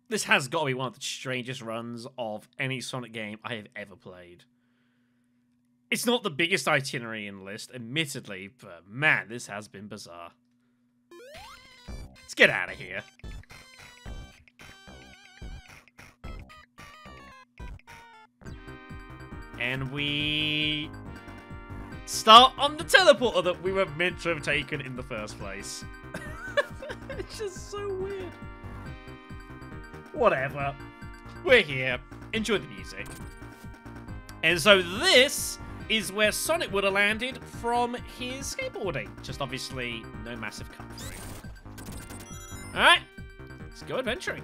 This has got to be one of the strangest runs of any Sonic game I have ever played. It's not the biggest itinerary in the list, admittedly, but man, this has been bizarre. Let's get out of here. And we start on the teleporter that we were meant to have taken in the first place. It's just so weird. Whatever. We're here. Enjoy the music. And so this is where Sonic would have landed from his skateboarding. Just obviously no massive cut through. Alright. Let's go adventuring.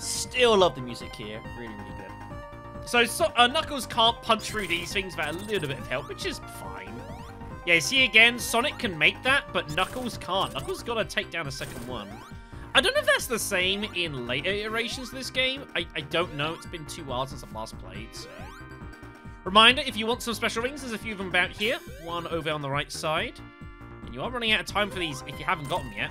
Still love the music here. Really, really good. So Knuckles can't punch through these things without a little bit of help, which is fine. Yeah, see again, Sonic can make that, but Knuckles can't. Knuckles got to take down a second one. I don't know if that's the same in later iterations of this game. I don't know. It's been 2 while since I've last played, so... Reminder, if you want some special rings, there's a few of them about here. One over on the right side. And you are running out of time for these if you haven't got them yet.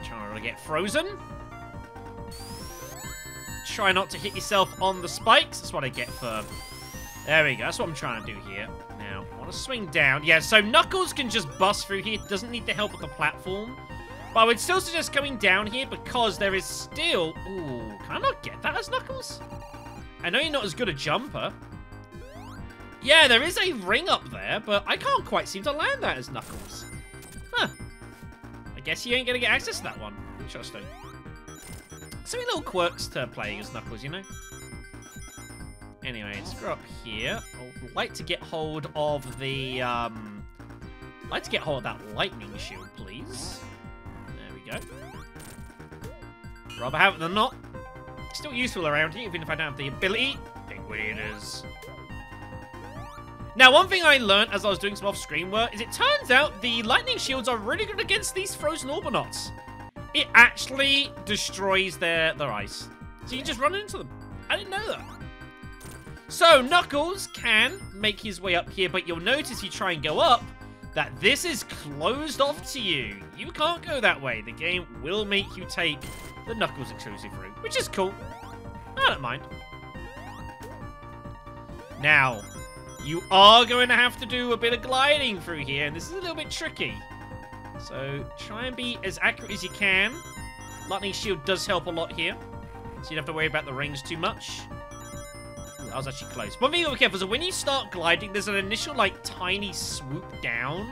Trying to get frozen. Try not to hit yourself on the spikes. That's what I get for... There we go. That's what I'm trying to do here. Now, I want to swing down. Yeah, so Knuckles can just bust through here. Doesn't need the help of the platform. But I would still suggest going down here because there is still... Ooh, can I not get that as Knuckles? I know you're not as good a jumper. Yeah, there is a ring up there, but I can't quite seem to land that as Knuckles. Huh. I guess you ain't going to get access to that one. Interesting. So many little quirks to playing as Knuckles, you know? Anyway, let's go up here. I'd like to get hold of the, I'd like to get hold of that lightning shield, please. There we go. Rather have it than not. Still useful around here, even if I don't have the ability. Big winners. Now, one thing I learned as I was doing some off-screen work is it turns out the lightning shields are really good against these frozen Orbinauts. It actually destroys their ice. So you just run into them. I didn't know that. So, Knuckles can make his way up here, but you'll notice you try and go up, that this is closed off to you. You can't go that way. The game will make you take the Knuckles exclusive route, which is cool. I don't mind. Now, you are going to have to do a bit of gliding through here, and this is a little bit tricky. So, try and be as accurate as you can. Lightning Shield does help a lot here, so you don't have to worry about the rings too much. Ooh, that was actually close. One thing you gotta be careful is when you start gliding, there's an initial, like, tiny swoop down,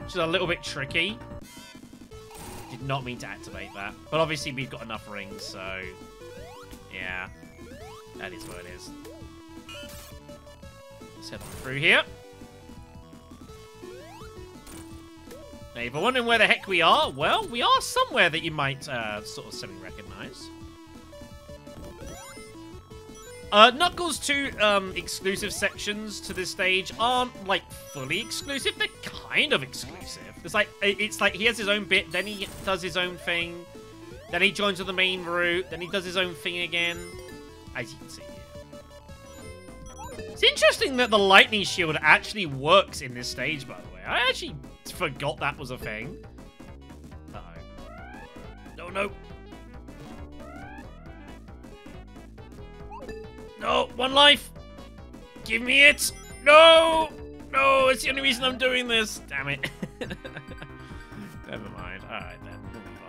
which is a little bit tricky. Did not mean to activate that. But obviously, we've got enough rings, so... Yeah. That is what it is. Let's head on through here. Now, if you're wondering where the heck we are, well, we are somewhere that you might sort of semi-recognize. Knuckles' 2 exclusive sections to this stage aren't, like, fully exclusive. They're kind of exclusive. It's like he has his own bit, then he does his own thing, then he joins with the main route, then he does his own thing again, as you can see here. It's interesting that the lightning shield actually works in this stage, by the way. I actually forgot that was a thing. Uh-oh. No, no. No, 1 life. Give me it. No. No, it's the only reason I'm doing this. Damn it. Never mind. All right, then. We'll move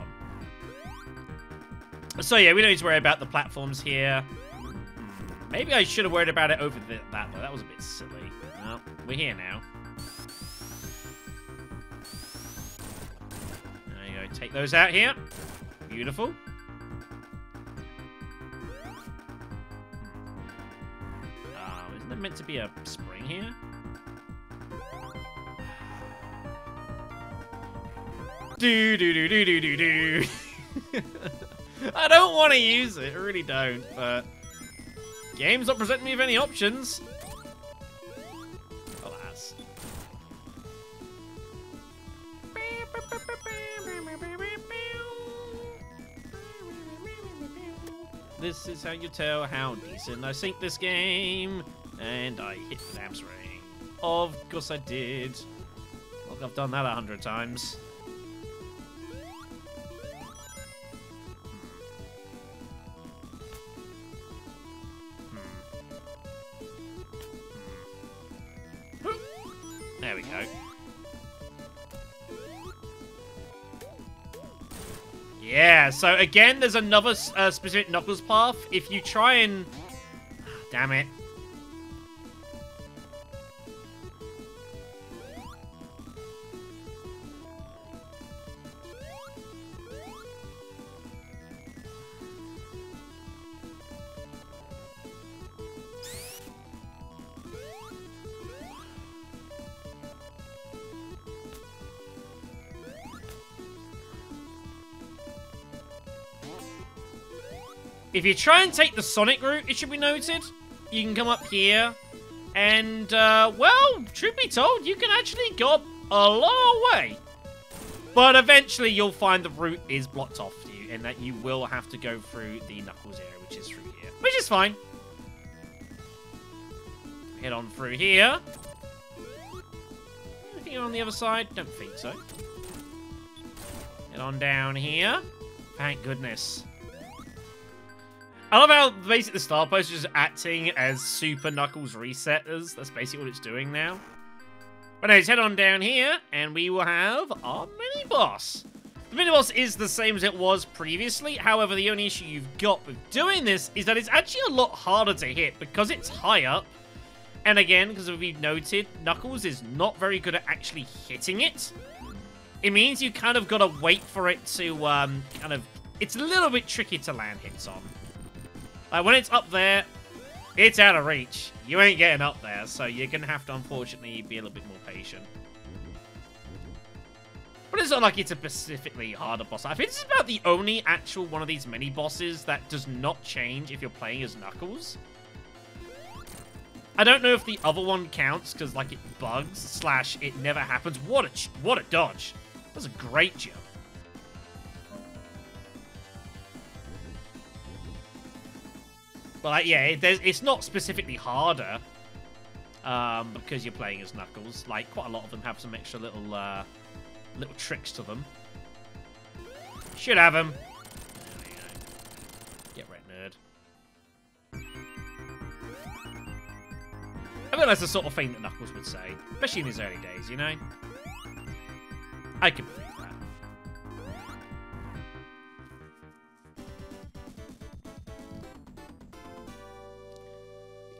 on. So, yeah, we don't need to worry about the platforms here. Maybe I should have worried about it over that, though. That was a bit silly. No, we're here now. There you go. Take those out here. Beautiful. Isn't there meant to be a spring here? Do. I don't want to use it. I really don't, but... Game's not presenting me with any options. Alas. This is how you tell how decent I think this game. And I hit the damn spring. Of course I did. Look, I've done that 100 times. There we go. Yeah, so again, there's another specific Knuckles path. If you try and... Damn it. If you try and take the Sonic route, it should be noted, you can come up here, and, well, truth be told, you can actually go up a long way. But eventually, you'll find the route is blocked off to you, and that you will have to go through the Knuckles area, which is through here. Which is fine. Head on through here. Anything on the other side? Don't think so. Head on down here. Thank goodness. I love how basically the Star Post is just acting as Super Knuckles resetters. That's basically what it's doing now. But anyways, head on down here, and we will have our mini-boss. The mini-boss is the same as it was previously. However, the only issue you've got with doing this is that it's actually a lot harder to hit because it's high up. And again, because we've noted, Knuckles is not very good at actually hitting it. It means you kind of got to wait for it to It's a little bit tricky to land hits on. Like, when it's up there, it's out of reach. You ain't getting up there, so you're going to have to, unfortunately, be a little bit more patient. But it's not like it's a specifically harder boss. I think this is about the only actual one of these mini-bosses that does not change if you're playing as Knuckles. I don't know if the other one counts, because, like, it bugs, / it never happens. What a dodge. That was a great jump. But, like, yeah, it's not specifically harder because you're playing as Knuckles. Like, quite a lot of them have some extra little tricks to them. Should have them. There we go. Get wrecked, nerd. I feel that's the sort of thing that Knuckles would say, especially in his early days, you know? I can believe that.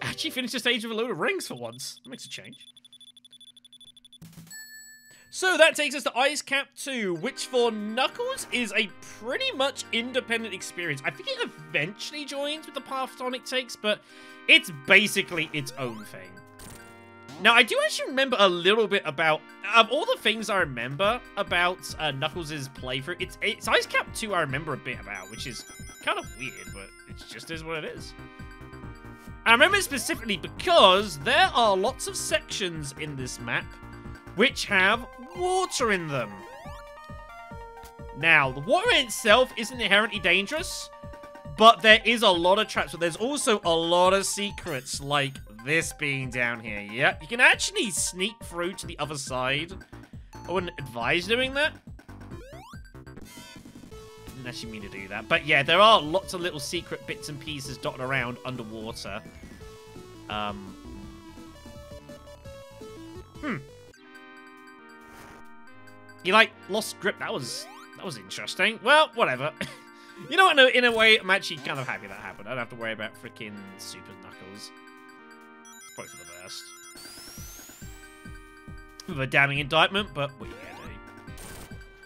Actually finished the stage with a load of rings for once. That makes a change. So that takes us to Ice Cap 2, which for Knuckles is a pretty much independent experience. I think it eventually joins with the path Sonic takes, but it's basically its own thing. Now, I do actually remember a little bit about, of all the things I remember about Knuckles' playthrough, it's Ice Cap 2 I remember a bit about, which is kind of weird, but it just is what it is. I remember it specifically because there are lots of sections in this map which have water in them. Now, the water in itself isn't inherently dangerous, but there is a lot of traps, but there's also a lot of secrets, like this being down here. Yep, you can actually sneak through to the other side. I wouldn't advise doing that. Didn't actually mean to do that. But yeah, there are lots of little secret bits and pieces dotted around underwater. You like lost grip. That was interesting. Well, whatever. You know what? No, in a way, I'm actually kind of happy that happened. I don't have to worry about freaking Super Knuckles. It's probably for the best. With a damning indictment, but what are you gonna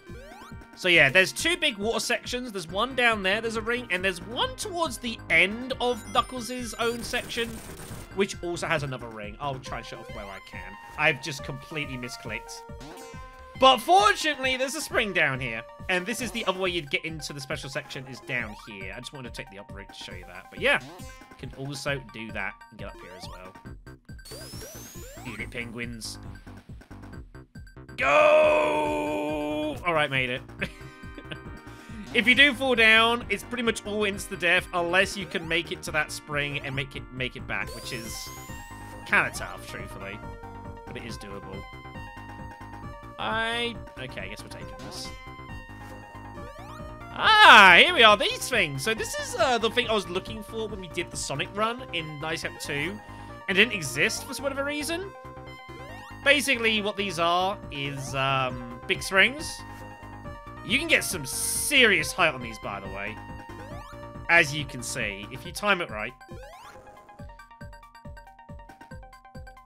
do? So yeah, there's two big water sections. There's one down there, there's a ring, and there's one towards the end of Knuckles' own section, which also has another ring. I'll try and shut off where I can. I've just completely misclicked. But fortunately, there's a spring down here. And this is the other way you'd get into the special section is down here. I just wanted to take the up rig to show you that. But yeah, you can also do that and get up here as well. Eat it, penguins. Go! Alright, made it. If you do fall down, it's pretty much all insta-death unless you can make it to that spring and make it back, which is kind of tough, truthfully. But it is doable. Okay, I guess we're taking this. Ah, here we are, these things. So this is the thing I was looking for when we did the Sonic run in Nice Step 2. And it didn't exist for whatever reason. Basically, what these are is big springs. You can get some serious height on these, by the way. As you can see, if you time it right.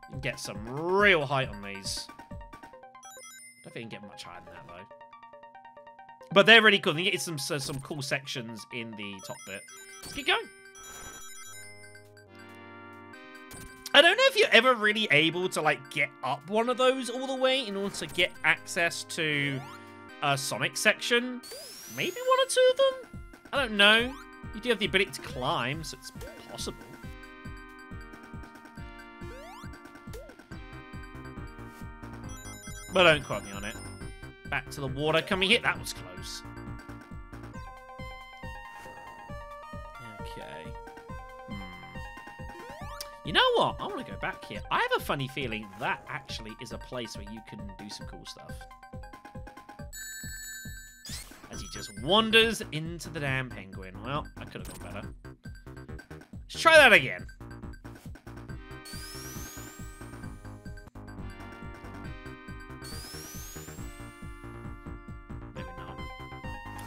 You can get some real height on these. I don't think you can get much higher than that, though. But they're really cool. You get some cool sections in the top bit. Let's keep going. I don't know if you're ever really able to, like, get up one of those all the way in order to get access to a Sonic section. Maybe one or two of them? I don't know. You do have the ability to climb, so it's possible. But don't quote me on it. Back to the water. Can we hit? That was close. Okay. You know what? I want to go back here. I have a funny feeling that actually is a place where you can do some cool stuff. As he just wanders into the damn penguin. Well, I could have gone better. Let's try that again. Maybe not.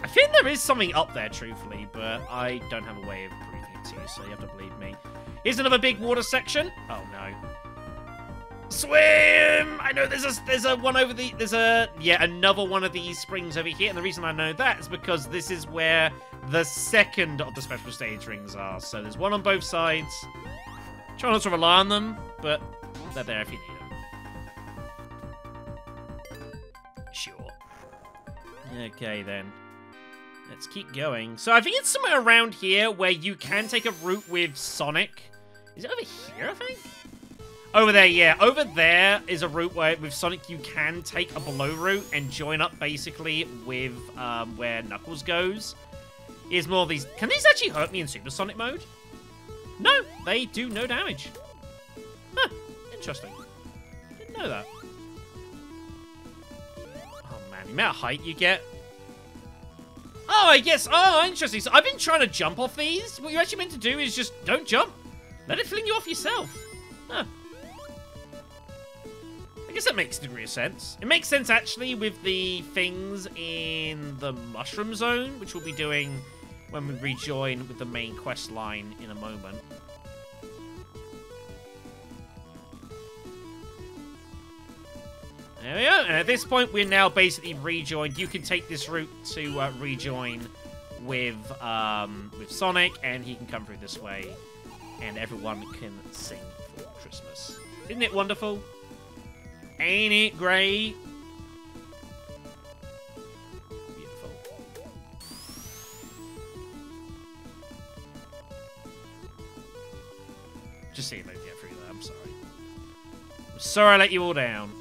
I think there is something up there, truthfully, but I don't have a way of proving it to you, so you have to believe me. Here's another big water section. Oh no. Swim! I know there's a one over the another one of these springs over here, and the reason I know that is because this is where the second of the special stage rings are. So there's one on both sides. Try not to rely on them, but they're there if you need them. Sure. Okay then. Let's keep going. So I think it's somewhere around here where you can take a route with Sonic. Is it over here, I think? Over there, yeah. Over there is a route where with Sonic you can take a below route and join up basically with where Knuckles goes. Here's more of these. Can these actually hurt me in Super Sonic mode? No, they do no damage. Huh, interesting. Didn't know that. Oh man, the amount of height you get. Oh, I guess. Oh, interesting. So I've been trying to jump off these. What you're actually meant to do is just don't jump. Let it fling you off yourself. Huh. I guess that makes a degree of sense. It makes sense, actually, with the things in the Mushroom Zone, which we'll be doing when we rejoin with the main quest line in a moment. There we go. And at this point, we're now basically rejoined. You can take this route to rejoin with Sonic, and he can come through this way. And everyone can sing for Christmas. Isn't it wonderful? Ain't it great? Beautiful. Just see if I can get through that. I'm sorry. I'm sorry I let you all down.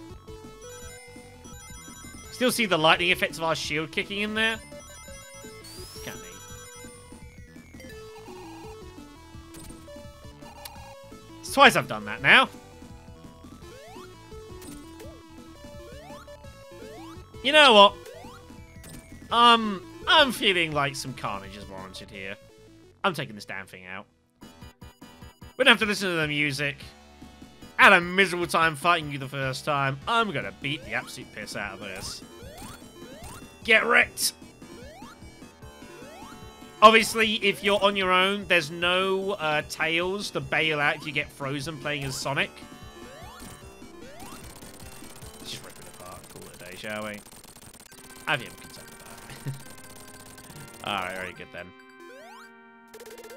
Still see the lightning effects of our shield kicking in there? It's kind of neat. It's twice I've done that now. You know what? I'm feeling like some carnage is warranted here. I'm taking this damn thing out. We don't have to listen to the music. I had a miserable time fighting you the first time. I'm gonna beat the absolute piss out of this. Get wrecked! Obviously, if you're on your own, there's no tails to bail out if you get frozen playing as Sonic. Let's just rip it apart and call it a day, shall we? I think I'm content with that. Alright, very good then.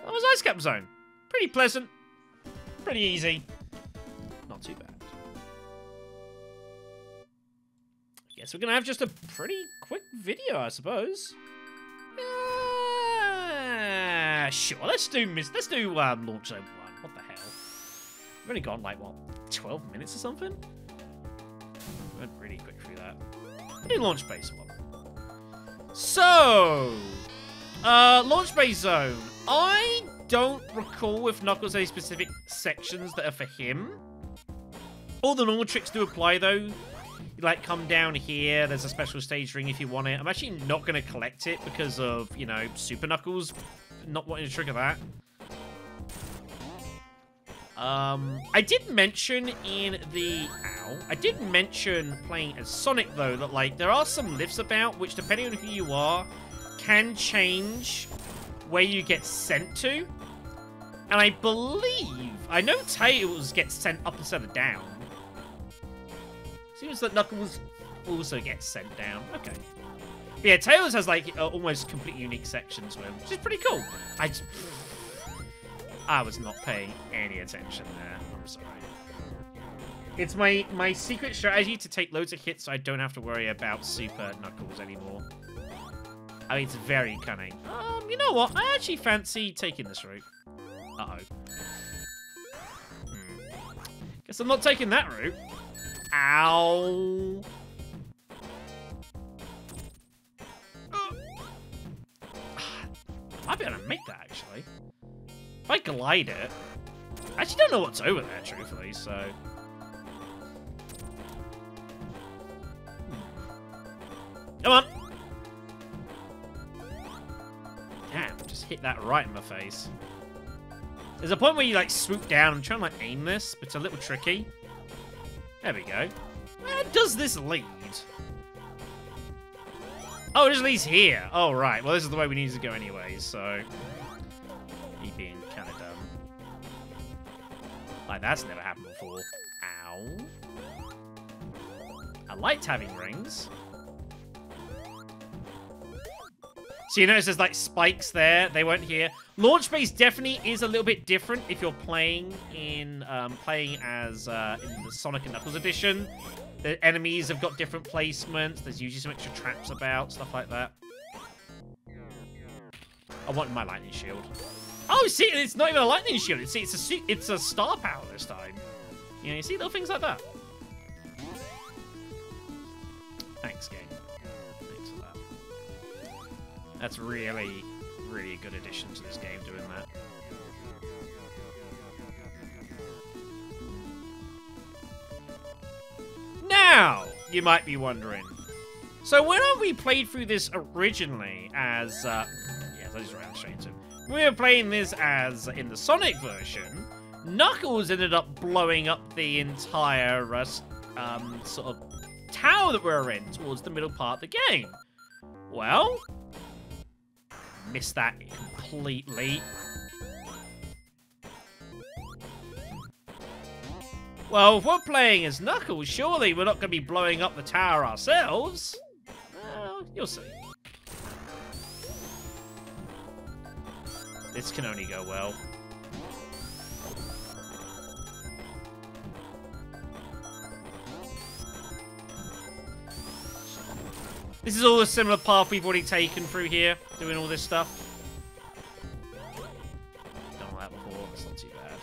That was Ice Cap Zone. Pretty pleasant. Pretty easy. Not too bad. Guess we're gonna have just a pretty quick video, I suppose. Sure, let's do Launch Zone 1. What the hell? We've only gone like, what, 12 minutes or something? We went really quick through that. We'll do Launch Base 1. So, Launch Base Zone. I don't recall if Knuckles has any specific sections that are for him. All the normal tricks do apply, though. You, like, come down here. There's a special stage ring if you want it. I'm actually not going to collect it because of, you know, Super Knuckles not wanting to trigger that. I did mention in the... Ow. I did mention playing as Sonic, though, that, like, there are some lifts about which, depending on who you are, can change where you get sent to. And I believe... I know Tails gets sent up instead of down. Seems that Knuckles also gets sent down. Okay. But yeah, Tails has, like, almost completely unique sections to him, which is pretty cool. I was not paying any attention there. I'm sorry. It's my secret strategy to take loads of hits so I don't have to worry about Super Knuckles anymore. I mean, it's very cunning. You know what? I actually fancy taking this route. Uh-oh. Guess I'm not taking that route. Ow. Might be able to make that, actually. If I glide it... I actually don't know what's over there, truthfully, so... Come on! Damn, just hit that right in my face. There's a point where you, like, swoop down. I'm trying to, like, aim this, but it's a little tricky. There we go. Where does this lead? Oh, it just leads here. Oh, right. Well, this is the way we need to go anyway, so... Me being kind of dumb. Like, that's never happened before. Ow. I liked having rings. So you notice there's, like, spikes there. They weren't here. Launch base definitely is a little bit different if you're playing in as in the Sonic and Knuckles edition. The enemies have got different placements. There's usually some extra traps about, stuff like that. I want my lightning shield. Oh, see, it's not even a lightning shield. It's a star power this time. You know, you see little things like that. Thanks, game. Thanks for that. That's really, really a good addition to this game, doing that. Now, you might be wondering. So when we played through this originally as... yes, I just ran straight into it. We were playing this as in the Sonic version. Knuckles ended up blowing up the entire sort of tower that we're in towards the middle part of the game. Well, missed that completely. Well, if we're playing as Knuckles, surely we're not going to be blowing up the tower ourselves. Well, you'll see. This can only go well. This is all a similar path we've already taken through here, doing all this stuff. Done all that before, it's not too bad.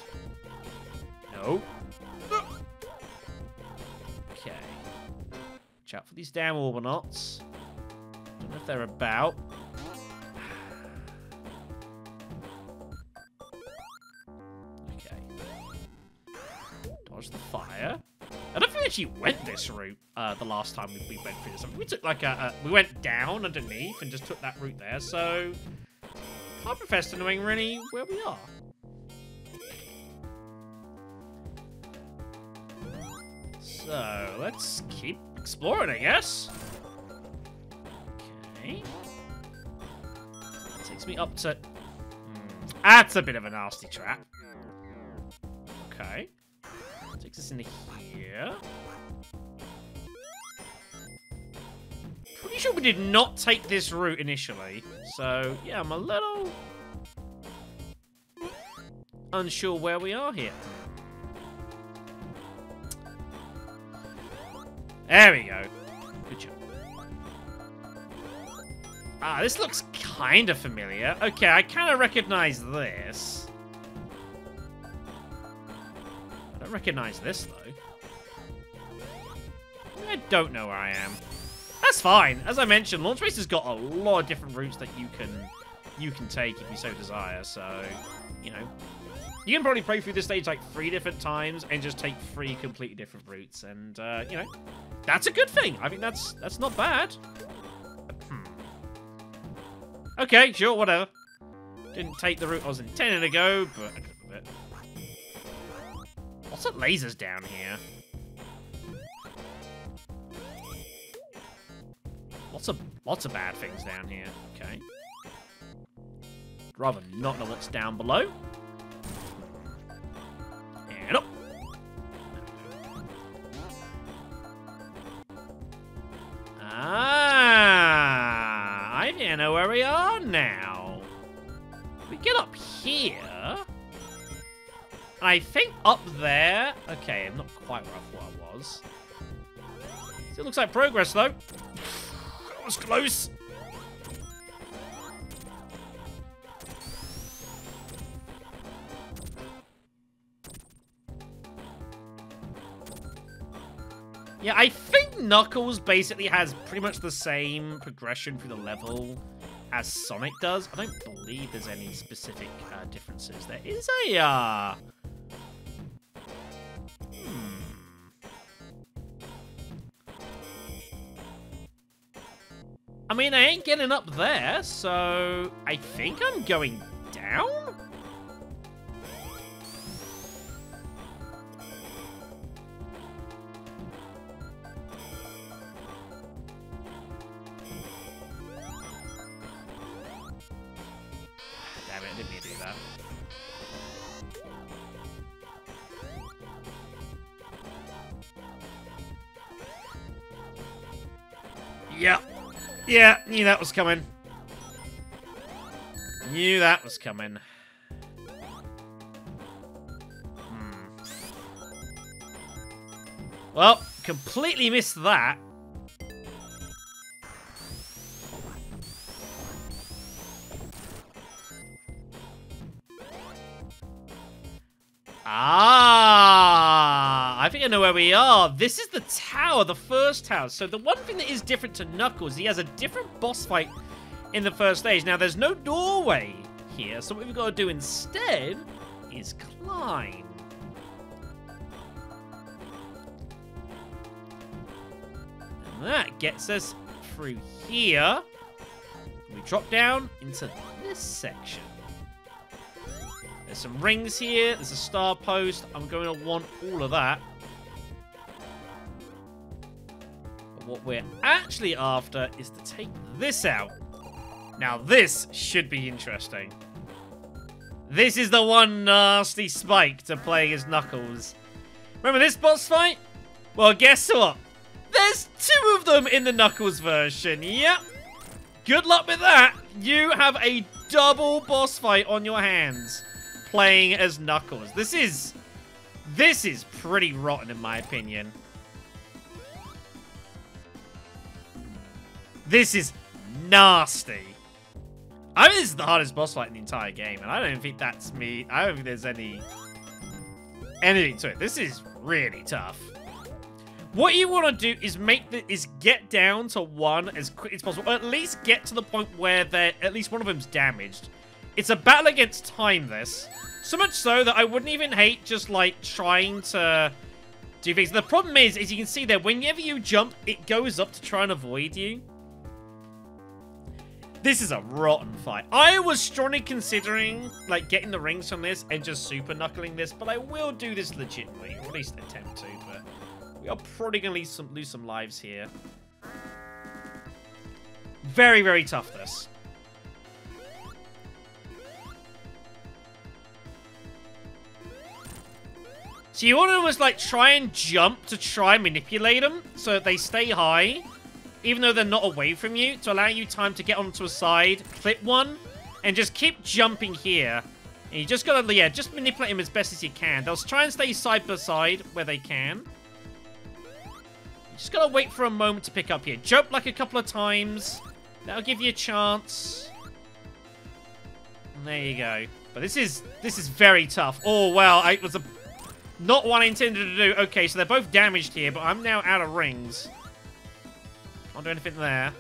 No. Okay. Watch out for these damn Orbonauts. Don't know if they're about. Okay. Dodge the fire. I don't think we actually went this route the last time we went through this. We took like we went down underneath and just took that route there, so can't profess to knowing really where we are. So let's keep exploring, I guess. Okay. Takes me up to... That's a bit of a nasty trap. Okay. Takes us into here. Pretty sure we did not take this route initially. So, yeah, I'm a little unsure where we are here. There we go. Good job. Ah, this looks kind of familiar. Okay, I kind of recognize this. I don't recognize this, though. I don't know where I am. That's fine. As I mentioned, Launch Base has got a lot of different routes that you can take if you so desire. So, you know, You can probably play through this stage like 3 different times and just take 3 completely different routes. And, you know, that's a good thing. I think that's not bad. Okay, sure, whatever. Didn't take the route I was intending to go, but I could have it. Lots of lasers down here. Lots of bad things down here. Okay. Rather not know what's down below. And up. Ah, I think I know where we are now. We get up here. I think up there. Okay, I'm not quite where I thought I was. Still looks like progress though. That was close. Yeah, I think Knuckles basically has pretty much the same progression through the level as Sonic does. I don't believe there's any specific differences. There is a, I mean, I ain't getting up there, so I think I'm going down? Damn it, I didn't mean to do that. Yep. Yeah, knew that was coming. Knew that was coming. Well, completely missed that. Ah, I think I know where we are. This is the tower, the first tower. So the one thing that is different to Knuckles, he has a different boss fight in the first stage. Now, there's no doorway here, so what we've got to do instead is climb. And that gets us through here. We drop down into this section. There's some rings here. There's a star post. I'm going to want all of that. But what we're actually after is to take this out. Now, this should be interesting. This is the one nasty spike to play as Knuckles. Remember this boss fight? Well, guess what? There's 2 of them in the Knuckles version. Yep. Good luck with that. You have a double boss fight on your hands playing as Knuckles. This is pretty rotten in my opinion. This is nasty. I mean, this is the hardest boss fight in the entire game, and I don't think that's me. I don't think there's anything to it. This is really tough. What you want to do is get down to 1 as quick as possible, or at least get to the point where at least one of them's damaged. It's a battle against time, this. So much so that I wouldn't even hate just, like, trying to do things. The problem is you can see there, whenever you jump, it goes up to try and avoid you. This is a rotten fight. I was strongly considering, like, getting the rings from this and just super knuckling this, but I will do this legitimately, or at least attempt to, but we are probably going to lose some lives here. Very, very tough, this. So you want to almost, like, try and jump to try and manipulate them so that they stay high, even though they're not away from you, to allow you time to get onto a side, clip one, and just keep jumping here. And you just gotta, yeah, just manipulate them as best as you can. They'll try and stay side by side where they can. You just gotta wait for a moment to pick up here. Jump like a couple of times. That'll give you a chance. And there you go. But this is very tough. Oh, well, it was not what I intended to do. Okay, so they're both damaged here, but I'm now out of rings. Can't do anything there.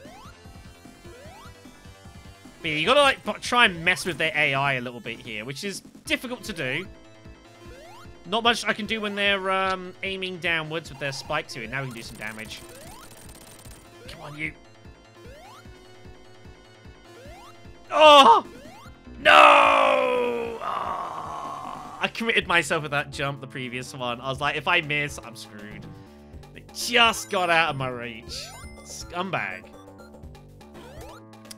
But yeah, you gotta, like, try and mess with their AI a little bit here, which is difficult to do. Not much I can do when they're aiming downwards with their spikes here. Now we can do some damage. Come on, you. Oh! No! Oh, I committed myself with that jump, the previous one. I was like, if I miss, I'm screwed. It just got out of my reach. Scumbag.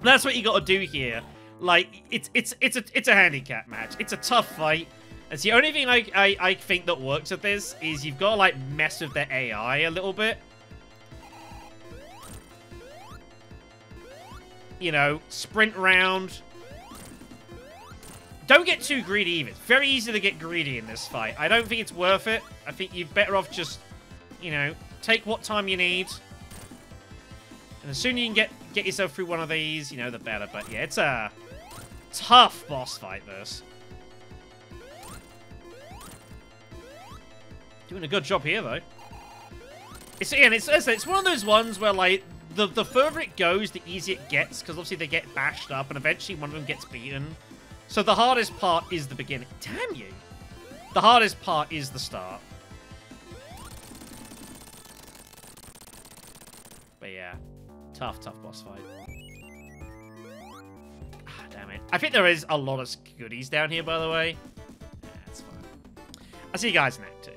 That's what you got to do here. Like, it's a handicap match. It's a tough fight. And the only thing I think that works with this is you've got to, like, mess with their AI a little bit. You know, sprint round. Don't get too greedy either. It's very easy to get greedy in this fight. I don't think it's worth it. I think you're better off just, you know, take what time you need. And the sooner you can get yourself through one of these, you know, the better. But yeah, it's a tough boss fight, this. Doing a good job here, though. It's one of those ones where, like, the further it goes, the easier it gets, because obviously they get bashed up, and eventually one of them gets beaten. So the hardest part is the beginning. Damn you! The hardest part is the start. But yeah, tough boss fight. Ah, damn it. I think there is a lot of goodies down here, by the way. Yeah, that's fine. I'll see you guys in Act 2.